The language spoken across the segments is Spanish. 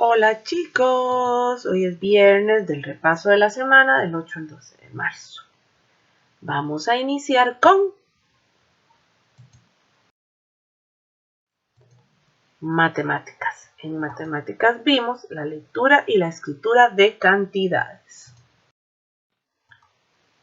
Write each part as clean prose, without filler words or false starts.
Hola chicos, hoy es viernes del repaso de la semana del 8 al 12 de marzo. Vamos a iniciar con matemáticas. En matemáticas vimos la lectura y la escritura de cantidades.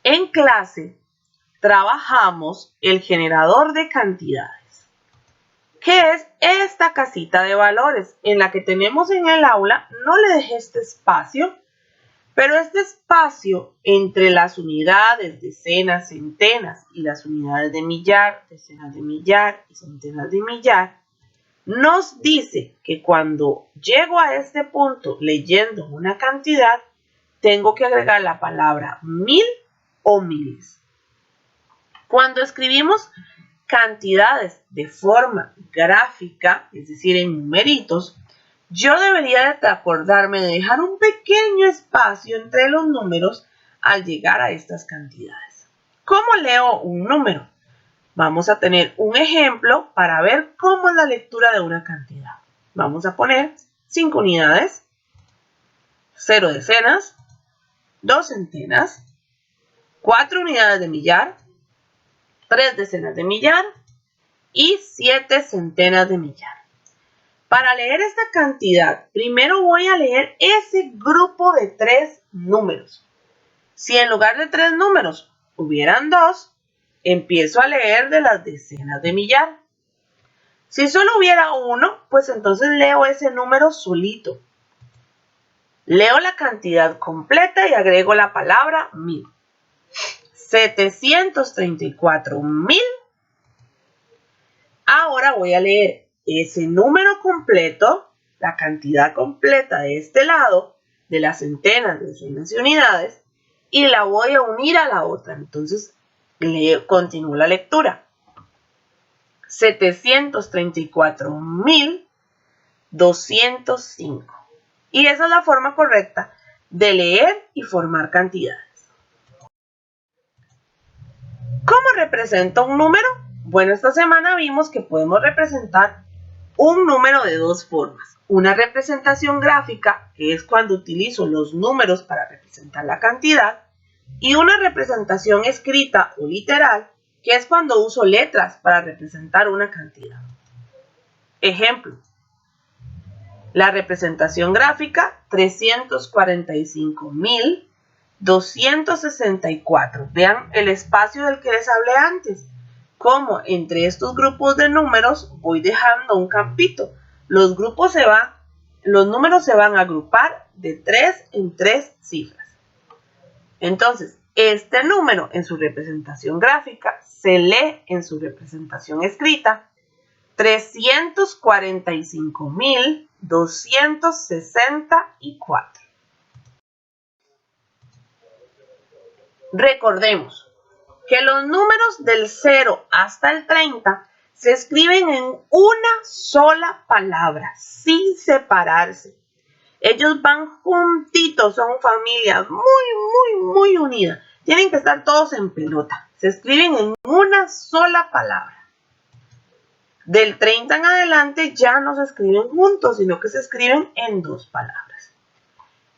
En clase trabajamos el generador de cantidades, que es esta casita de valores en la que tenemos en el aula. No le dejé este espacio, pero este espacio entre las unidades, decenas, centenas y las unidades de millar, decenas de millar y centenas de millar, nos dice que cuando llego a este punto leyendo una cantidad, tengo que agregar la palabra mil o miles. Cuando escribimos cantidades de forma gráfica, es decir, en numeritos, yo debería de acordarme de dejar un pequeño espacio entre los números al llegar a estas cantidades. ¿Cómo leo un número? Vamos a tener un ejemplo para ver cómo es la lectura de una cantidad. Vamos a poner 5 unidades, 0 decenas, 2 centenas, 4 unidades de millar, 3 decenas de millar y 7 centenas de millar. Para leer esta cantidad, primero voy a leer ese grupo de 3 números. Si en lugar de 3 números hubieran 2, empiezo a leer de las decenas de millar. Si solo hubiera 1, pues entonces leo ese número solito. Leo la cantidad completa y agrego la palabra 1000. 734,000. Ahora voy a leer ese número completo, la cantidad completa de este lado, de las centenas, decenas y unidades, y la voy a unir a la otra. Entonces, continúo la lectura. 734,205. Y esa es la forma correcta de leer y formar cantidades. ¿Cómo represento un número? Bueno, esta semana vimos que podemos representar un número de dos formas. Una representación gráfica, que es cuando utilizo los números para representar la cantidad, y una representación escrita o literal, que es cuando uso letras para representar una cantidad. Ejemplo, la representación gráfica, 345,264. Vean el espacio del que les hablé antes. Como entre estos grupos de números voy dejando un campito. Los números se van a agrupar de 3 en 3 cifras. Entonces, este número en su representación gráfica se lee en su representación escrita 345,264. Recordemos que los números del 0 hasta el 30 se escriben en una sola palabra, sin separarse. Ellos van juntitos, son familias muy unidas. Tienen que estar todos en pelota. Se escriben en una sola palabra. Del 30 en adelante ya no se escriben juntos, sino que se escriben en dos palabras.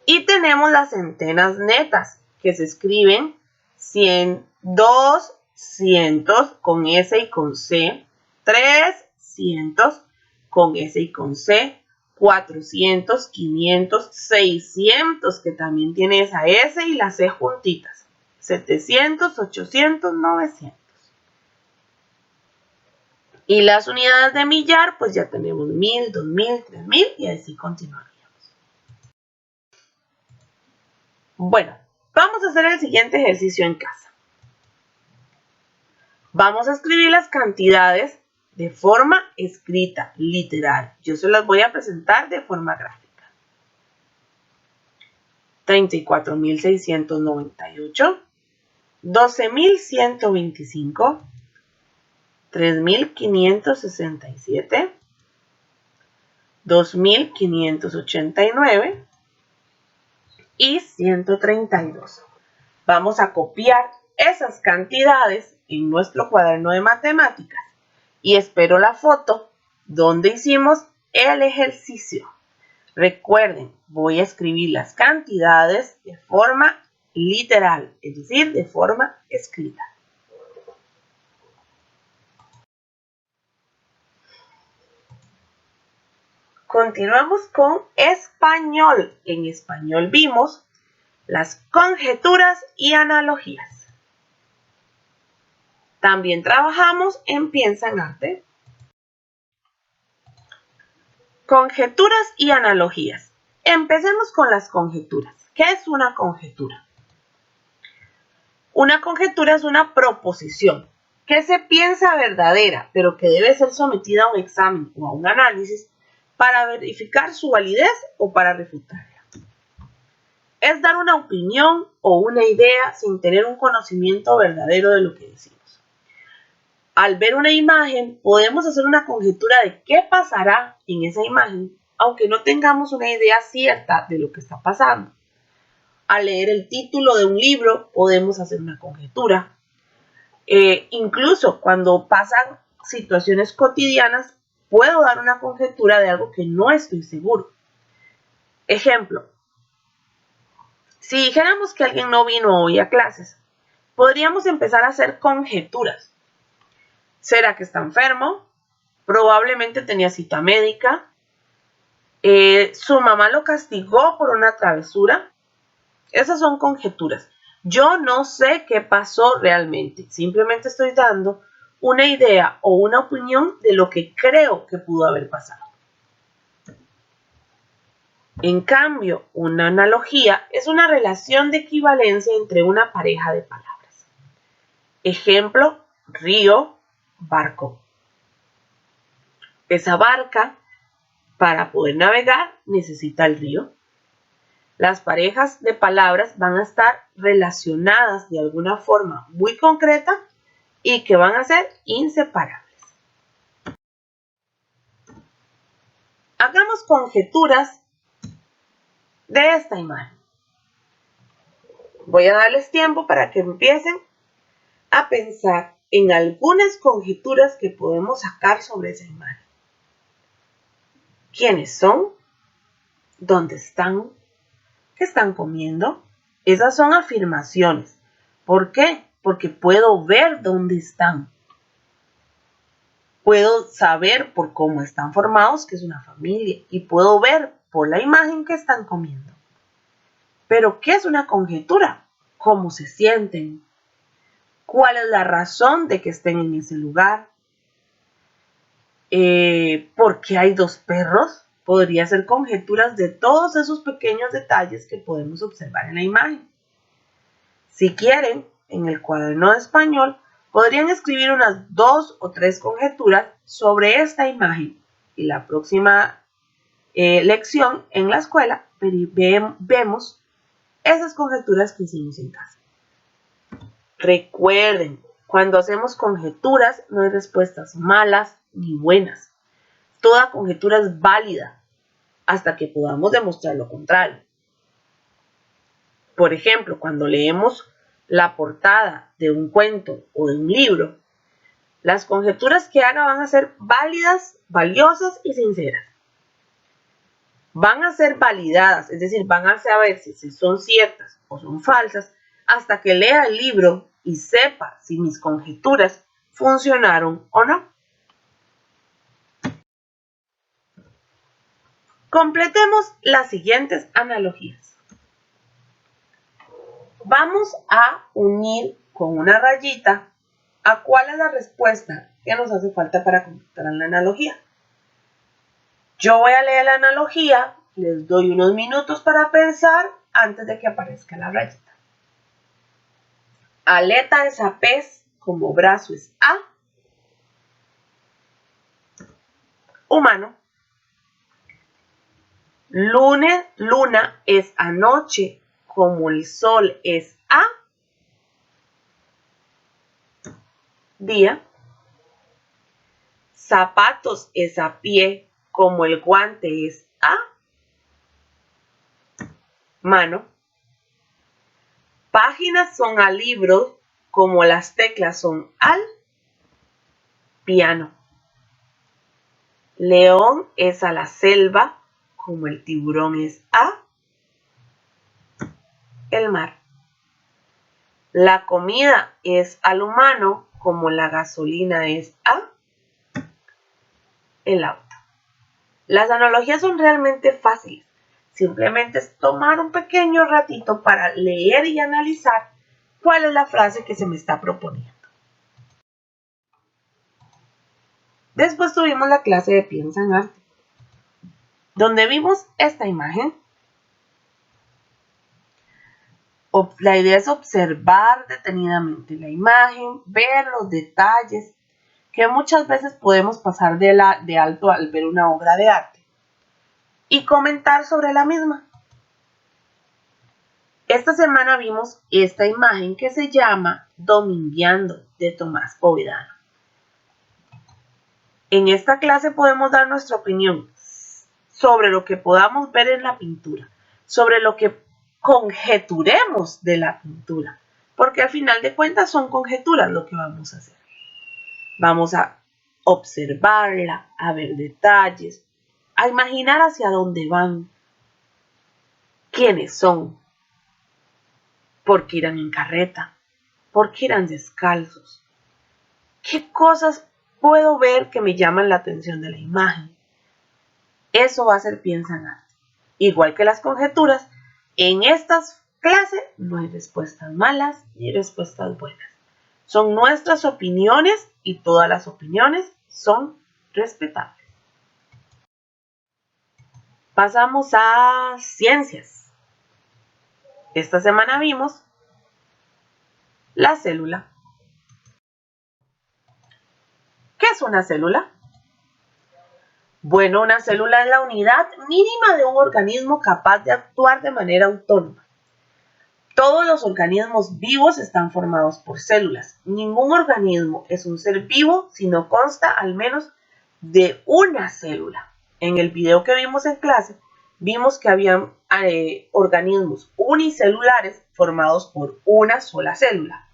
Y tenemos las centenas netas, que se escriben 100, 200 con S y con C, 300 con S y con C, 400, 500, 600, que también tiene esa S y la C juntitas, 700, 800, 900. Y las unidades de millar, pues ya tenemos 1000, 2000, 3000 y así continuaríamos. Bueno, vamos a hacer el siguiente ejercicio en casa. Vamos a escribir las cantidades de forma escrita, literal. Yo se las voy a presentar de forma gráfica. 34,698, 12,125, 3,567, 2,589 y 132. Vamos a copiar esas cantidades en nuestro cuaderno de matemáticas y espero la foto donde hicimos el ejercicio. Recuerden, voy a escribir las cantidades de forma literal, es decir, de forma escrita. Continuamos con español. En español vimos las conjeturas y analogías. También trabajamos en Piensa en Arte. Conjeturas y analogías. Empecemos con las conjeturas. ¿Qué es una conjetura? Una conjetura es una proposición que se piensa verdadera, pero que debe ser sometida a un examen o a un análisis para verificar su validez o para refutarla. Es dar una opinión o una idea sin tener un conocimiento verdadero de lo que decimos. Al ver una imagen, podemos hacer una conjetura de qué pasará en esa imagen, aunque no tengamos una idea cierta de lo que está pasando. Al leer el título de un libro, podemos hacer una conjetura. Incluso cuando pasan situaciones cotidianas, puedo dar una conjetura de algo que no estoy seguro. Ejemplo, si dijéramos que alguien no vino hoy a clases, podríamos empezar a hacer conjeturas. ¿Será que está enfermo? Probablemente tenía cita médica. Su mamá lo castigó por una travesura. Esas son conjeturas. Yo no sé qué pasó realmente. Simplemente estoy dando una idea o una opinión de lo que creo que pudo haber pasado. En cambio, una analogía es una relación de equivalencia entre una pareja de palabras. Ejemplo, río, barco. Esa barca, para poder navegar, necesita el río. Las parejas de palabras van a estar relacionadas de alguna forma muy concreta y que van a ser inseparables. Hagamos conjeturas de esta imagen. Voy a darles tiempo para que empiecen a pensar en algunas conjeturas que podemos sacar sobre esa imagen. ¿Quiénes son? ¿Dónde están? ¿Qué están comiendo? Esas son afirmaciones. ¿Por qué? Porque puedo ver dónde están. Puedo saber por cómo están formados que es una familia y puedo ver por la imagen que están comiendo. Pero, ¿qué es una conjetura? ¿Cómo se sienten? ¿Cuál es la razón de que estén en ese lugar? ¿Por qué hay dos perros? Podría ser conjeturas de todos esos pequeños detalles que podemos observar en la imagen. Si quieren, en el cuaderno de español, podrían escribir unas 2 o 3 conjeturas sobre esta imagen. Y la próxima lección en la escuela vemos esas conjeturas que hicimos en casa. Recuerden, cuando hacemos conjeturas no hay respuestas malas ni buenas. Toda conjetura es válida hasta que podamos demostrar lo contrario. Por ejemplo, cuando leemos la portada de un cuento o de un libro, las conjeturas que haga van a ser válidas, valiosas y sinceras. Van a ser validadas, es decir, van a saber si son ciertas o son falsas hasta que lea el libro y sepa si mis conjeturas funcionaron o no. Completemos las siguientes analogías. Vamos a unir con una rayita a cuál es la respuesta que nos hace falta para completar la analogía. Yo voy a leer la analogía, les doy unos minutos para pensar antes de que aparezca la rayita. Aleta es a pez, como brazo es a humano. Luna es anoche, como el sol es a día. Zapatos es a pie, como el guante es a mano. Páginas son a libros, como las teclas son al piano. León es a la selva, como el tiburón es A, el mar. La comida es al humano como la gasolina es a el auto. Las analogías son realmente fáciles. Simplemente es tomar un pequeño ratito para leer y analizar cuál es la frase que se me está proponiendo. Después tuvimos la clase de Piensa en Arte, donde vimos esta imagen. La idea es observar detenidamente la imagen, ver los detalles que muchas veces podemos pasar de alto al ver una obra de arte y comentar sobre la misma. Esta semana vimos esta imagen que se llama Domingueando de Tomás Povedano. En esta clase podemos dar nuestra opinión sobre lo que podamos ver en la pintura, sobre lo que conjeturemos de la pintura, porque al final de cuentas son conjeturas lo que vamos a hacer. Vamos a observarla, a ver detalles, a imaginar hacia dónde van, quiénes son, por qué irán en carreta, por qué irán descalzos, qué cosas puedo ver que me llaman la atención de la imagen. Eso va a ser Piensa en Arte. Igual que las conjeturas, en estas clases no hay respuestas malas ni respuestas buenas. Son nuestras opiniones y todas las opiniones son respetables. Pasamos a ciencias. Esta semana vimos la célula. ¿Qué es una célula? Bueno, una célula es la unidad mínima de un organismo capaz de actuar de manera autónoma. Todos los organismos vivos están formados por células. Ningún organismo es un ser vivo si no consta al menos de una célula. En el video que vimos en clase, vimos que habían organismos unicelulares formados por una sola célula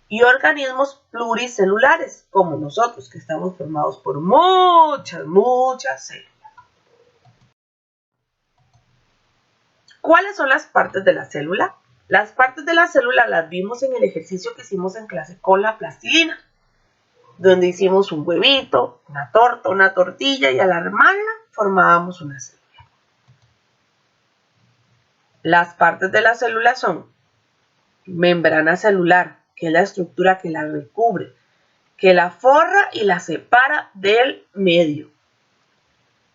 y organismos pluricelulares, como nosotros, que estamos formados por muchas células. ¿Cuáles son las partes de la célula? Las partes de la célula las vimos en el ejercicio que hicimos en clase con la plastilina, donde hicimos un huevito, una torta, una tortilla y al armarla formábamos una célula. Las partes de la célula son membrana celular, que es la estructura que la recubre, que la forra y la separa del medio.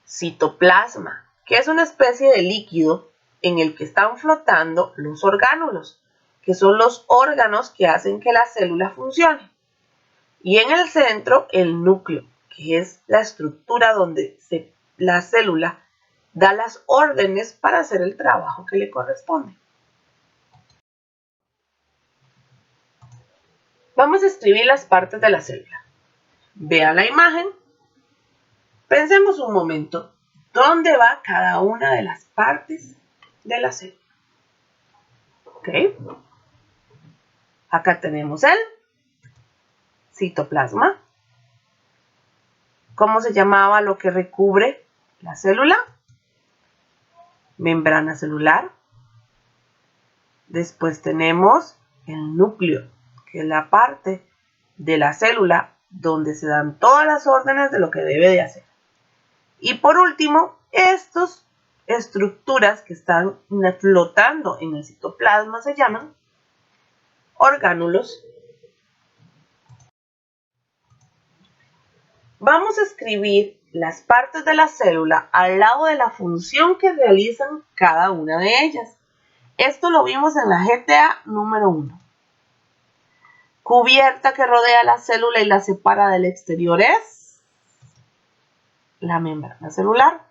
Citoplasma, que es una especie de líquido en el que están flotando los orgánulos, que son los órganos que hacen que la célula funcione. Y en el centro, el núcleo, que es la estructura donde la célula da las órdenes para hacer el trabajo que le corresponde. Vamos a escribir las partes de la célula. Vea la imagen. Pensemos un momento, ¿dónde va cada una de las partes de la célula? ¿Ok? Acá tenemos el citoplasma. ¿Cómo se llamaba lo que recubre la célula? Membrana celular. Después tenemos el núcleo, que es la parte de la célula donde se dan todas las órdenes de lo que debe de hacer. Y por último, estas estructuras que están flotando en el citoplasma se llaman orgánulos. Vamos a escribir las partes de la célula al lado de la función que realizan cada una de ellas. Esto lo vimos en la GTA número 1. Cubierta que rodea la célula y la separa del exterior es la membrana celular.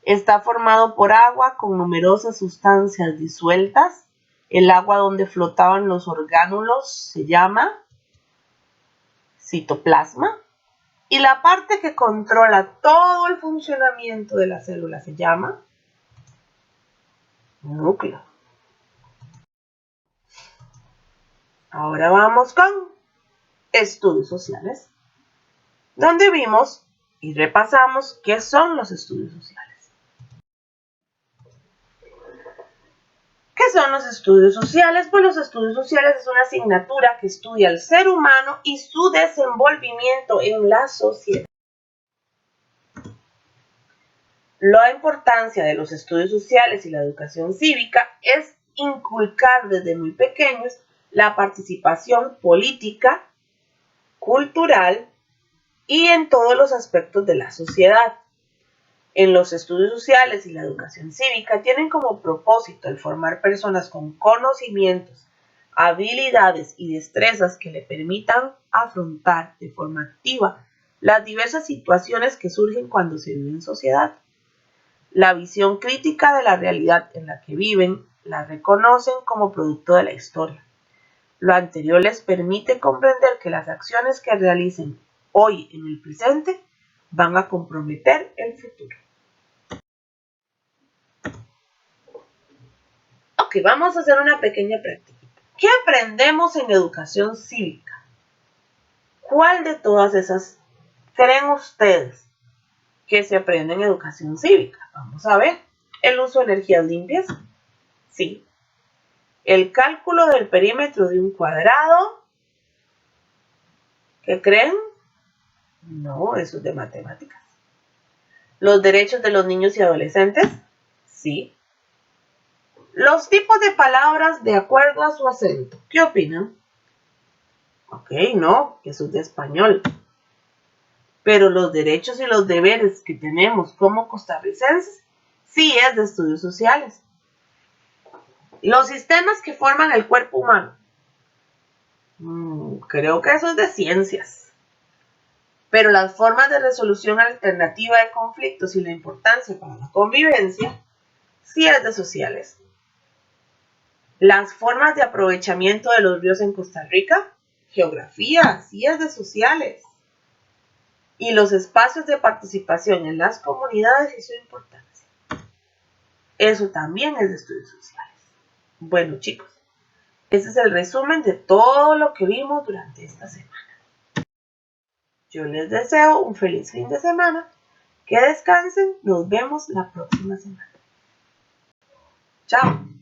Está formado por agua con numerosas sustancias disueltas. El agua donde flotaban los orgánulos se llama citoplasma. Y la parte que controla todo el funcionamiento de la célula se llama núcleo. Ahora vamos con estudios sociales, donde vimos y repasamos qué son los estudios sociales. son los estudios sociales? Pues los estudios sociales es una asignatura que estudia al ser humano y su desenvolvimiento en la sociedad. La importancia de los estudios sociales y la educación cívica es inculcar desde muy pequeños la participación política, cultural y en todos los aspectos de la sociedad. En los estudios sociales y la educación cívica tienen como propósito el formar personas con conocimientos, habilidades y destrezas que le permitan afrontar de forma activa las diversas situaciones que surgen cuando se vive en sociedad. La visión crítica de la realidad en la que viven la reconocen como producto de la historia. Lo anterior les permite comprender que las acciones que realicen hoy en el presente van a comprometer el futuro. Ok, vamos a hacer una pequeña práctica. ¿Qué aprendemos en educación cívica? ¿Cuál de todas esas creen ustedes que se aprende en educación cívica? Vamos a ver. ¿El uso de energías limpias? Sí. ¿El cálculo del perímetro de un cuadrado? ¿Qué creen? No, eso es de matemáticas. ¿Los derechos de los niños y adolescentes? Sí. Los tipos de palabras de acuerdo a su acento. ¿Qué opinan? Ok, no, eso es de español. Pero los derechos y los deberes que tenemos como costarricenses, sí es de estudios sociales. Los sistemas que forman el cuerpo humano. Creo que eso es de ciencias. Pero las formas de resolución alternativa de conflictos y la importancia para la convivencia, sí es de sociales. Las formas de aprovechamiento de los ríos en Costa Rica, geografía, sí es de sociales. Y los espacios de participación en las comunidades y su importancia. Eso también es de estudios sociales. Bueno, chicos, ese es el resumen de todo lo que vimos durante esta semana. Yo les deseo un feliz fin de semana. Que descansen. Nos vemos la próxima semana. Chao.